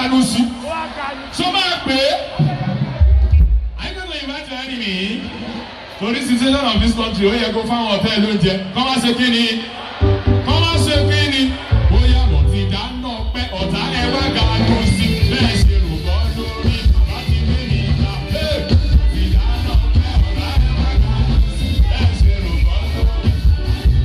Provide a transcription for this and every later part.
Ganusi. So máa pè é. I'm going to invite your enemy. For this situation of this country, ó yẹ kó fáwọn ọ̀tá ló jẹ. Kọ́ máa ṣe kí ni? Kọ́ máa ṣe kí ni? Bóyá mo ti dáná pẹ́ ọ̀tá ẹ wá Ganusi. Bẹ́ẹ̀ ṣe rò bọ́ lórí láti gbé mi ìta. Ti dáná pẹ́ ọ̀tá ẹ wá Ganusi. Bẹ́ẹ̀ ṣe rò bọ́ lórí.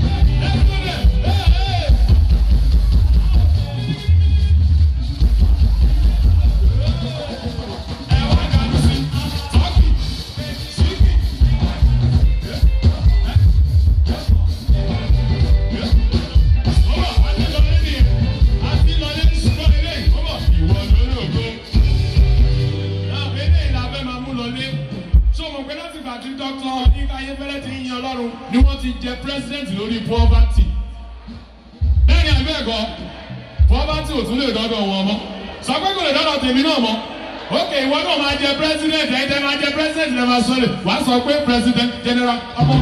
Dr. Yinka Ayefele ti yan Ọlọ́run ni wọ́n ti jẹ president lórí poverty. Bẹ́ẹ̀ni àbẹ́ẹ̀kọ́ poverty ò tún lè dọ́dọ̀ wọn mọ́. Sọ pé kò lè dọ́dọ̀ tèmi náà mọ́. Ok, ìwọ náà máa jẹ president, ẹ̀yin tẹ́ máa jẹ president lè máa sọ lè. Wàá sọ pé president general ọmọ.